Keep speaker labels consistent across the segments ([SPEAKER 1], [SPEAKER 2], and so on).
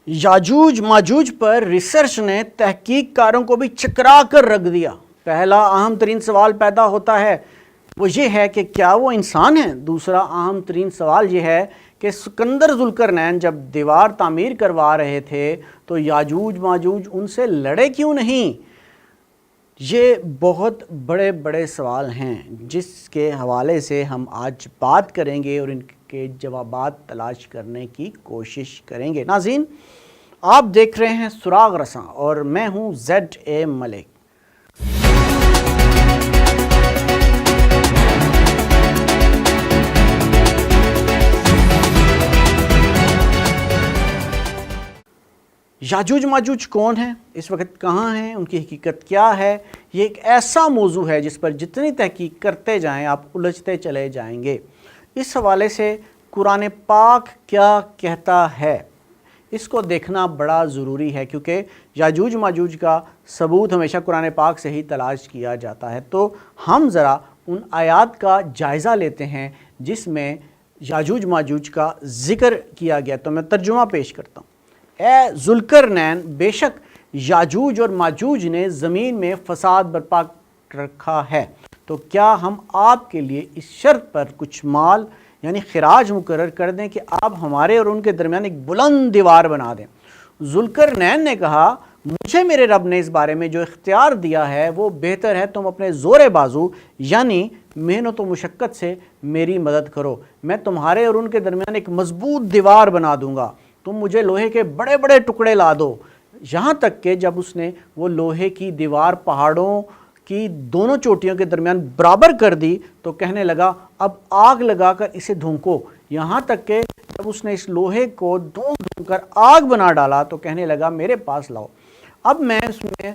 [SPEAKER 1] یاجوج ماجوج پر research نے تحقیق کاروں کو بھی چکرا کر رکھ دیا۔ پہلا اہم ترین سوال پیدا ہوتا ہے وہ یہ ہے کہ کیا وہ انسان ہیں؟ دوسرا اہم ترین سوال یہ ہے کہ سکندر ذوالقرنین جب دیوار تعمیر کروا رہے تھے تو یاجوج ماجوج ان سے لڑے کیوں نہیں؟ یہ بہت بڑے بڑے سوال ہیں جس کے حوالے سے ہم آج بات کریں گے اور ان کے جوابات تلاش کرنے کی کوشش کریں گے۔ ناظرین، آپ دیکھ رہے ہیں سراغ رساں اور میں ہوں ZA ملک۔ یاجوج ماجوج کون ہیں؟ اس وقت کہاں ہیں؟ ان کی حقیقت کیا ہے؟ یہ ایک ایسا موضوع ہے جس پر جتنی تحقیق کرتے جائیں آپ الجھتے چلے جائیں گے۔ اس حوالے سے قرآن پاک کیا کہتا ہے اس کو دیکھنا بڑا ضروری ہے، کیونکہ یاجوج ماجوج کا ثبوت ہمیشہ قرآن پاک سے ہی تلاش کیا جاتا ہے۔ تو ہم ذرا ان آیات کا جائزہ لیتے ہیں جس میں یاجوج ماجوج کا ذکر کیا گیا۔ تو میں ترجمہ پیش کرتا ہوں۔ اے ذوالقرنین، بے شک یاجوج اور ماجوج نے زمین میں فساد برپا رکھا ہے، تو کیا ہم آپ کے لیے اس شرط پر کچھ مال یعنی خراج مقرر کر دیں کہ آپ ہمارے اور ان کے درمیان ایک بلند دیوار بنا دیں؟ ذوالقرنین نے کہا، مجھے میرے رب نے اس بارے میں جو اختیار دیا ہے وہ بہتر ہے، تم اپنے زور بازو یعنی محنت و مشقت سے میری مدد کرو، میں تمہارے اور ان کے درمیان ایک مضبوط دیوار بنا دوں گا، تم مجھے لوہے کے بڑے بڑے ٹکڑے لا دو۔ یہاں تک کہ جب اس نے وہ لوہے کی دیوار پہاڑوں کی دونوں چوٹیوں کے درمیان برابر کر دی تو کہنے لگا، اب آگ لگا کر اسے دھونکو۔ یہاں تک کہ جب اس نے اس لوہے کو دھونک کر آگ بنا ڈالا تو کہنے لگا، میرے پاس لاؤ، اب میں اس میں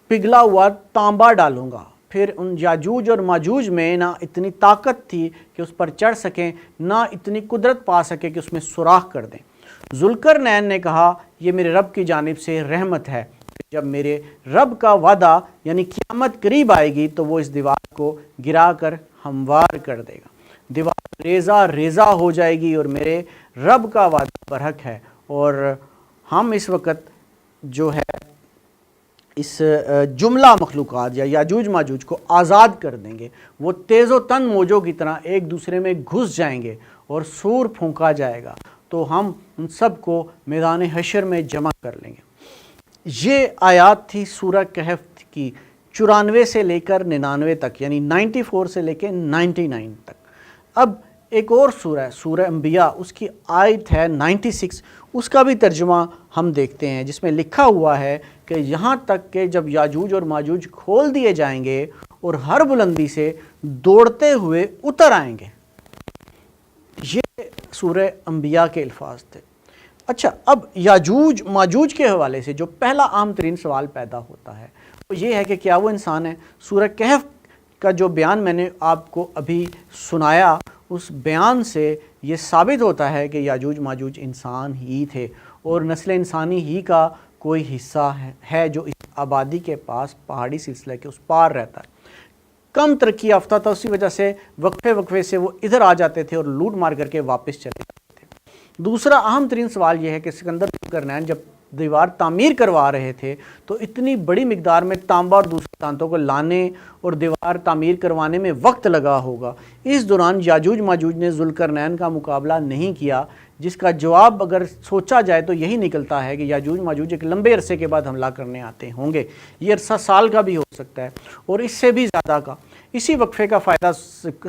[SPEAKER 1] پگھلا ہوا تانبا ڈالوں گا۔ پھر ان یاجوج اور ماجوج میں نہ اتنی طاقت تھی کہ اس پر چڑھ سکیں، نہ اتنی قدرت پا سکے کہ اس میں سوراخ کر دیں۔ ذوالقرنین نے کہا، یہ میرے رب کی جانب سے رحمت ہے، جب میرے رب کا وعدہ یعنی قیامت قریب آئے گی تو وہ اس دیوار کو گرا کر ہموار کر دے گا، دیوار ریزہ ریزہ ہو جائے گی، اور میرے رب کا وعدہ برحق ہے۔ اور ہم اس وقت جو ہے اس جملہ مخلوقات یا یاجوج ماجوج کو آزاد کر دیں گے، وہ تیز و تن موجوں کی طرح ایک دوسرے میں گھس جائیں گے اور سور پھونکا جائے گا، تو ہم ان سب کو میدان حشر میں جمع کر لیں گے۔ یہ آیات تھی سورہ کہف کی 94 سے لے کر 99 تک، یعنی 94 سے لے کے 99 تک۔ اب ایک اور سورہ ہے سورہ انبیاء، اس کی آیت ہے 96، اس کا بھی ترجمہ ہم دیکھتے ہیں جس میں لکھا ہوا ہے کہ یہاں تک کہ جب یاجوج اور ماجوج کھول دیے جائیں گے اور ہر بلندی سے دوڑتے ہوئے اتر آئیں گے۔ یہ سورہ انبیاء کے الفاظ تھے۔ اچھا، اب یاجوج ماجوج کے حوالے سے جو پہلا عام ترین سوال پیدا ہوتا ہے وہ یہ ہے کہ کیا وہ انسان ہے؟ سورہ کہف کا جو بیان میں نے آپ کو ابھی سنایا، اس بیان سے یہ ثابت ہوتا ہے کہ یاجوج ماجوج انسان ہی تھے اور نسل انسانی ہی کا کوئی حصہ ہے جو اس آبادی کے پاس پہاڑی سلسلہ کے اس پار رہتا ہے۔ کم ترقی یافتہ تھا، اسی وجہ سے وقفے سے وہ ادھر آ جاتے تھے اور لوٹ مار کر کے واپس چلے جاتے تھے۔ دوسرا اہم ترین سوال یہ ہے کہ سکندر ذوالقرنین جب دیوار تعمیر کروا رہے تھے تو اتنی بڑی مقدار میں تانبا اور دوسرے دھاتوں کو لانے اور دیوار تعمیر کروانے میں وقت لگا ہوگا۔ اس دوران یاجوج ماجوج نے ذوالقرنین کا مقابلہ نہیں کیا، جس کا جواب اگر سوچا جائے تو یہی نکلتا ہے کہ یاجوج ماجوج ایک لمبے عرصے کے بعد حملہ کرنے آتے ہوں گے۔ یہ عرصہ سال کا بھی ہو سکتا ہے اور اس سے بھی زیادہ کا۔ اسی وقفے کا فائدہ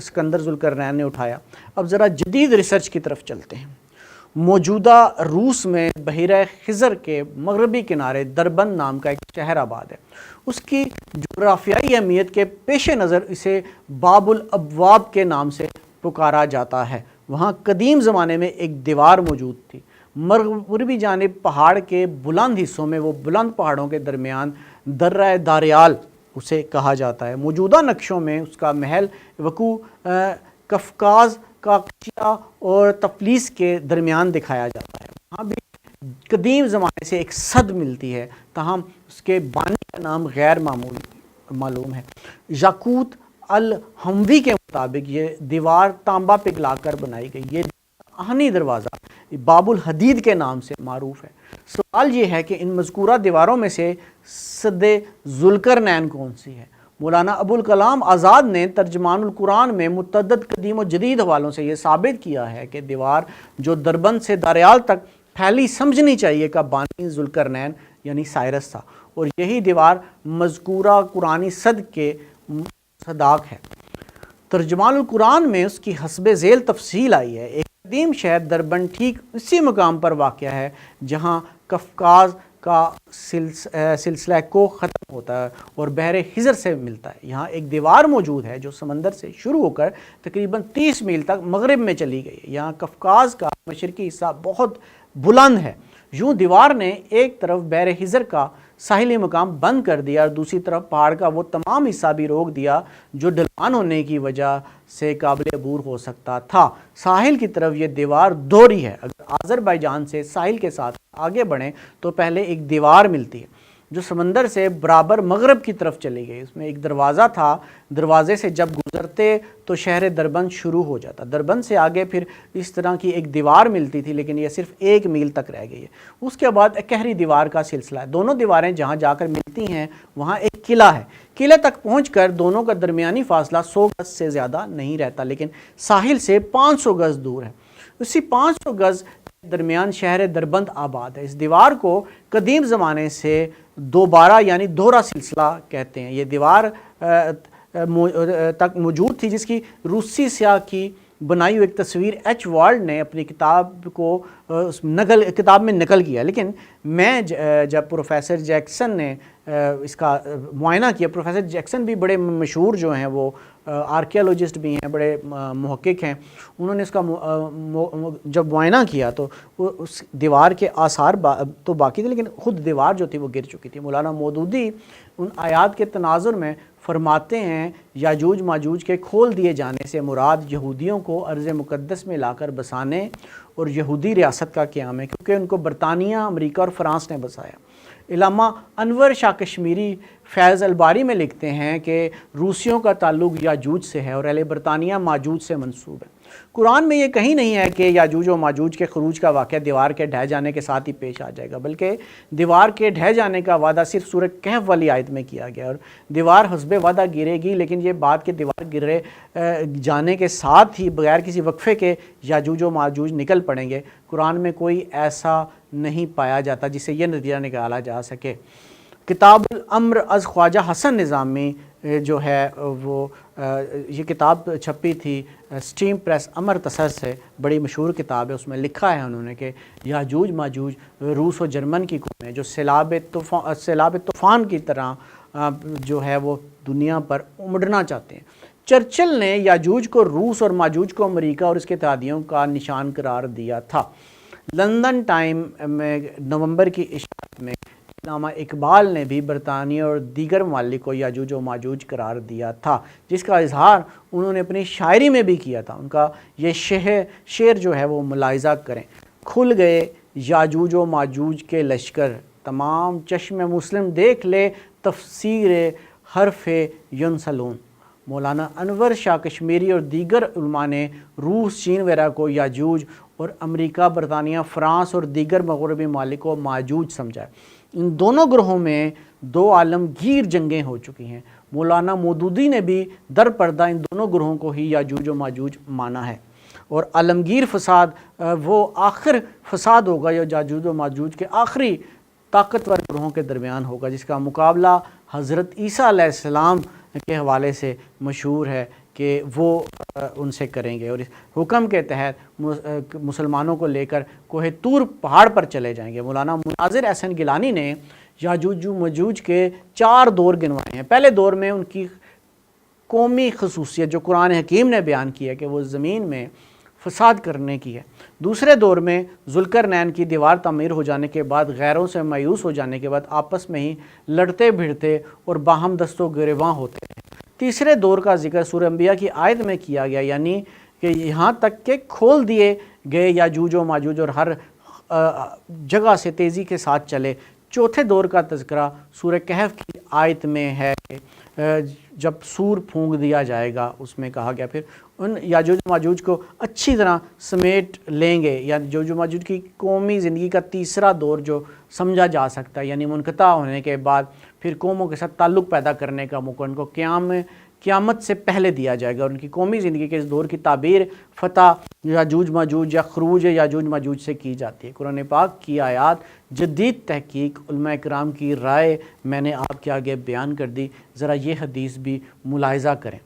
[SPEAKER 1] سکندر ذوالقرنین نے اٹھایا۔ اب ذرا جدید ریسرچ کی طرف چلتے ہیں۔ موجودہ روس میں بحیرہ خزر کے مغربی کنارے دربند نام کا ایک شہر آباد ہے۔ اس کی جغرافیائی اہمیت کے پیش نظر اسے باب الابواب کے نام سے پکارا جاتا ہے۔ وہاں قدیم زمانے میں ایک دیوار موجود تھی۔ مغربی جانب پہاڑ کے بلند حصوں میں، وہ بلند پہاڑوں کے درمیان درہ داریال اسے کہا جاتا ہے۔ موجودہ نقشوں میں اس کا محل وقوع قفقاز، کاکشیا اور تفلیس کے درمیان دکھایا جاتا ہے۔ وہاں بھی قدیم زمانے سے ایک سد ملتی ہے، تاہم اس کے بانی کا نام غیر معلوم ہے۔ یاقوت الحموی کے مطابق یہ دیوار تانبا پگھلا کر بنائی گئی۔ یہ آہنی دروازہ باب الحدید کے نام سے معروف ہے۔ سوال یہ ہے کہ ان مذکورہ دیواروں میں سے سد ذوالقرنین کون سی ہے؟ مولانا ابوالکلام آزاد نے ترجمان القرآن میں متعدد قدیم و جدید حوالوں سے یہ ثابت کیا ہے کہ دیوار جو دربند سے داریال تک پھیلی سمجھنی چاہیے کا بانی ذوالقرنین یعنی سائرس تھا، اور یہی دیوار مذکورہ قرآنی صد کے صداق ہے۔ ترجمان القرآن میں اس کی حسب ذیل تفصیل آئی ہے۔ ایک قدیم شہر دربند ٹھیک اسی مقام پر واقع ہے جہاں قفقاز کا سلسلہ کو ختم ہوتا ہے اور بحر خضر سے ملتا ہے۔ یہاں ایک دیوار موجود ہے جو سمندر سے شروع ہو کر تقریباً 30 میل تک مغرب میں چلی گئی ہے۔ یہاں قفقاز کا مشرقی حصہ بہت بلند ہے۔ یوں دیوار نے ایک طرف بحر خضر کا ساحلی مقام بند کر دیا اور دوسری طرف پہاڑ کا وہ تمام حصہ بھی روک دیا جو ڈھلوان ہونے کی وجہ سے قابل عبور ہو سکتا تھا۔ ساحل کی طرف یہ دیوار دوہری ہے۔ اگر آذربائیجان سے ساحل کے ساتھ آگے بڑھیں تو پہلے ایک دیوار ملتی ہے جو سمندر سے برابر مغرب کی طرف چلی گئی۔ اس میں ایک دروازہ تھا، دروازے سے جب گزرتے تو شہر دربند شروع ہو جاتا۔ دربند سے آگے پھر اس طرح کی ایک دیوار ملتی تھی لیکن یہ صرف 1 میل تک رہ گئی ہے۔ اس کے بعد اکہری دیوار کا سلسلہ ہے۔ دونوں دیواریں جہاں جا کر ملتی ہیں وہاں ایک قلعہ ہے۔ قلعے تک پہنچ کر دونوں کا درمیانی فاصلہ 100 گز سے زیادہ نہیں رہتا لیکن ساحل سے 500 گز دور ہے۔ اسی 500 گز درمیان شہر دربند آباد ہے۔ اس دیوار کو قدیم زمانے سے دوبارہ یعنی دوہرا سلسلہ کہتے ہیں۔ یہ دیوار تک موجود تھی جس کی روسی سیاہ کی بنائی ہوئی ایک تصویر ایچ والڈ نے اپنی کتاب میں نقل کیا، لیکن میں جب پروفیسر جیکسن نے اس کا معائنہ کیا، پروفیسر جیکسن بھی بڑے مشہور جو ہیں وہ آرکیالوجسٹ بھی ہیں، بڑے محقق ہیں، انہوں نے اس کا جب معائنہ کیا تو اس دیوار کے آثار تو باقی تھے لیکن خود دیوار جو تھی وہ گر چکی تھی۔ مولانا مودودی ان آیات کے تناظر میں فرماتے ہیں یاجوج ماجوج کے کھول دیے جانے سے مراد یہودیوں کو ارض مقدس میں لا کر بسانے اور یہودی ریاست کا قیام ہے، کیونکہ ان کو برطانیہ، امریکہ اور فرانس نے بسایا۔ علامہ انور شاہ کشمیری فیض الباری میں لکھتے ہیں کہ روسیوں کا تعلق یاجوج سے ہے اور اہل برطانیہ ماجوج سے منسوب ہے۔ قرآن میں یہ کہیں نہیں ہے کہ یاجوج و ماجوج کے خروج کا واقعہ دیوار کے ڈھہ جانے کے ساتھ ہی پیش آ جائے گا، بلکہ دیوار کے ڈھہ جانے کا وعدہ صرف سورہ کہف والی آیت میں کیا گیا، اور دیوار حسب وعدہ گرے گی، لیکن یہ بات کہ دیوار گرے جانے کے ساتھ ہی بغیر کسی وقفے کے یاجوج و ماجوج نکل پڑیں گے، قرآن میں کوئی ایسا نہیں پایا جاتا جس سے یہ نتیجہ نکالا جا سکے۔ کتاب الامر از خواجہ حسن نظامی جو ہے وہ یہ کتاب چھپی تھی سٹیم پریس امرتسر سے، بڑی مشہور کتاب ہے۔ اس میں لکھا ہے انہوں نے کہ یاجوج ماجوج روس و جرمن کی قوم ہے جو سیلاب طوفان کی طرح جو ہے وہ دنیا پر امڑنا چاہتے ہیں۔ چرچل نے یاجوج کو روس اور ماجوج کو امریکہ اور اس کے اتحادیوں کا نشان قرار دیا تھا۔ لندن ٹائم میں نومبر کی اشاعت میں علامہ اقبال نے بھی برطانیہ اور دیگر ممالک کو یاجوج و ماجوج قرار دیا تھا، جس کا اظہار انہوں نے اپنی شاعری میں بھی کیا تھا۔ ان کا یہ شعر جو ہے وہ ملاحظہ کریں: کھل گئے یاجوج و ماجوج کے لشکر، تمام چشم مسلم دیکھ لے تفسیر حرف ینسلون۔ مولانا انور شاہ کشمیری اور دیگر علماء نے روس، چین وغیرہ کو یاجوج اور امریکہ، برطانیہ، فرانس اور دیگر مغربی ممالک کو ماجوج سمجھا۔ ان دونوں گروہوں میں 2 عالمگیر جنگیں ہو چکی ہیں۔ مولانا مودودی نے بھی در پردہ ان دونوں گروہوں کو ہی یاجوج و ماجوج مانا ہے، اور عالمگیر فساد وہ آخر فساد ہوگا یا یاجوج و ماجوج کے آخری طاقتور گروہوں کے درمیان ہوگا، جس کا مقابلہ حضرت عیسیٰ علیہ السلام کے حوالے سے مشہور ہے کہ وہ ان سے کریں گے، اور اس حکم کے تحت مسلمانوں کو لے کر کوہ طور پہاڑ پر چلے جائیں گے۔ مولانا مناظر احسن گیلانی نے یاجوج و ماجوج کے 4 دور گنوائے ہیں۔ پہلے دور میں ان کی قومی خصوصیت جو قرآن حکیم نے بیان کی ہے کہ وہ زمین میں فساد کرنے کی ہے۔ دوسرے دور میں ذوالقرنین کی دیوار تعمیر ہو جانے کے بعد، غیروں سے مایوس ہو جانے کے بعد آپس میں ہی لڑتے بھیڑتے اور باہم دست و گریباں ہوتے ہیں۔ تیسرے دور کا ذکر سورہ انبیاء کی آیت میں کیا گیا، یعنی کہ یہاں تک کہ کھول دیے گئے یاجوج و ماجوج اور ہر جگہ سے تیزی کے ساتھ چلے۔ چوتھے دور کا تذکرہ سورہ کہف کی آیت میں ہے کہ جب سور پھونک دیا جائے گا، اس میں کہا گیا پھر ان یاجوج ماجوج کو اچھی طرح سمیٹ لیں گے، یعنی یاجوج ماجوج کی قومی زندگی کا تیسرا دور جو سمجھا جا سکتا ہے، یعنی منقطع ہونے کے بعد پھر قوموں کے ساتھ تعلق پیدا کرنے کا موقع ان کو قیامت سے پہلے دیا جائے گا۔ ان کی قومی زندگی کے اس دور کی تعبیر فتح یاجوج ماجوج یا خروج یاجوج ماجوج سے کی جاتی ہے۔ قرآن پاک کی آیات جدید تحقیق علماء کرام کی رائے میں نے آپ کے آگے بیان کر دی، ذرا یہ حدیث بھی ملاحظہ کریں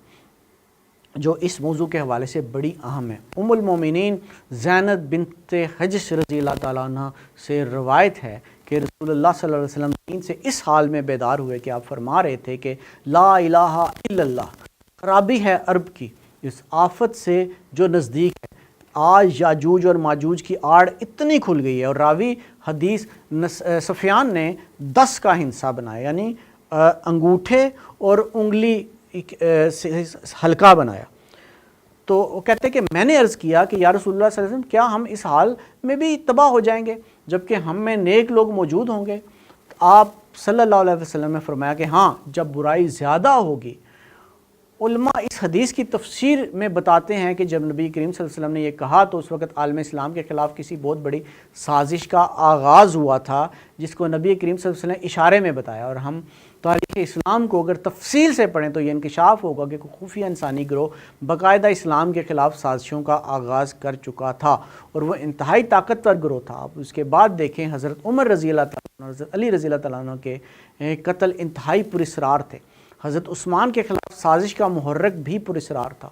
[SPEAKER 1] جو اس موضوع کے حوالے سے بڑی اہم ہے۔ ام المومنین زینب بنت حجش رضی اللہ تعالیٰ عنہ سے روایت ہے کہ رسول اللہ صلی اللہ علیہ وسلم دین سے اس حال میں بیدار ہوئے کہ آپ فرما رہے تھے کہ لا الہ الا اللہ، خرابی ہے عرب کی اس آفت سے جو نزدیک ہے۔ آج یاجوج اور ماجوج کی آڑ اتنی کھل گئی ہے، اور راوی حدیث سفیان نے 10 کا ہندسہ بنایا، یعنی انگوٹھے اور انگلی ہلکا بنایا۔ تو وہ کہتے ہیں کہ میں نے عرض کیا کہ یا رسول اللہ صلی اللہ علیہ وسلم، کیا ہم اس حال میں بھی تباہ ہو جائیں گے جبکہ ہم میں نیک لوگ موجود ہوں گے؟ آپ صلی اللہ علیہ وسلم نے فرمایا کہ ہاں، جب برائی زیادہ ہوگی۔ علماء اس حدیث کی تفسیر میں بتاتے ہیں کہ جب نبی کریم صلی اللہ علیہ وسلم نے یہ کہا تو اس وقت عالم اسلام کے خلاف کسی بہت بڑی سازش کا آغاز ہوا تھا، جس کو نبی کریم صلی اللہ علیہ وسلم نے اشارے میں بتایا، اور ہم تاریخ اسلام کو اگر تفصیل سے پڑھیں تو یہ انکشاف ہوگا کہ خفیہ انسانی گروہ باقاعدہ اسلام کے خلاف سازشوں کا آغاز کر چکا تھا، اور وہ انتہائی طاقتور گروہ تھا۔ آپ اس کے بعد دیکھیں حضرت عمر رضی اللہ تعالیٰ عنہ، حضرت علی رضی اللہ تعالیٰ عنہ کے قتل انتہائی پراسرار تھے۔ حضرت عثمان کے خلاف سازش کا محرک بھی پراسرار تھا۔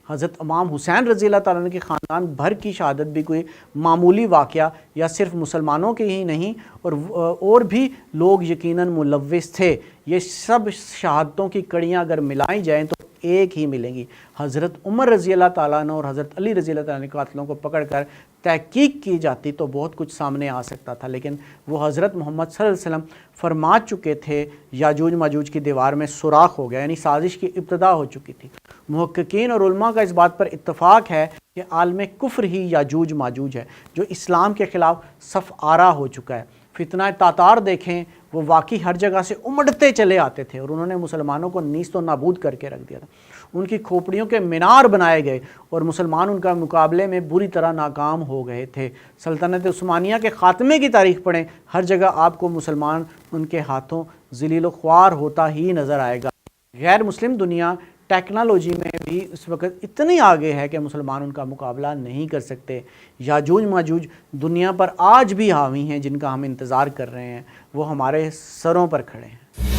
[SPEAKER 1] حضرت امام حسین رضی اللہ تعالیٰ عنہ کے خاندان بھر کی شہادت بھی کوئی معمولی واقعہ یا صرف مسلمانوں کے ہی نہیں، اور بھی لوگ یقیناً ملوث تھے۔ یہ سب شہادتوں کی کڑیاں اگر ملائی جائیں تو ایک ہی ملیں گی۔ حضرت عمر رضی اللہ تعالیٰ عنہ اور حضرت علی رضی اللہ تعالیٰ عنہ کے قاتلوں کو پکڑ کر تحقیق کی جاتی تو بہت کچھ سامنے آ سکتا تھا، لیکن وہ حضرت محمد صلی اللہ علیہ وسلم فرما چکے تھے یاجوج ماجوج کی دیوار میں سوراخ ہو گیا، یعنی سازش کی ابتدا ہو چکی تھی۔ محققین اور علماء کا اس بات پر اتفاق ہے کہ عالم کفر ہی یاجوج ماجوج ہے جو اسلام کے خلاف صف آرا ہو چکا ہے۔ فتنہ تاتار دیکھیں، وہ واقعی ہر جگہ سے امڑتے چلے آتے تھے اور انہوں نے مسلمانوں کو نیست و نابود کر کے رکھ دیا تھا۔ ان کی کھوپڑیوں کے مینار بنائے گئے اور مسلمان ان کا مقابلے میں بری طرح ناکام ہو گئے تھے۔ سلطنت عثمانیہ کے خاتمے کی تاریخ پڑھیں، ہر جگہ آپ کو مسلمان ان کے ہاتھوں ذلیل و خوار ہوتا ہی نظر آئے گا۔ غیر مسلم دنیا ٹیکنالوجی میں بھی اس وقت اتنی آگے ہے کہ مسلمان ان کا مقابلہ نہیں کر سکتے۔ یاجوج ماجوج دنیا پر آج بھی حاوی ہیں، جن کا ہم انتظار کر رہے ہیں، وہ ہمارے سروں پر کھڑے ہیں۔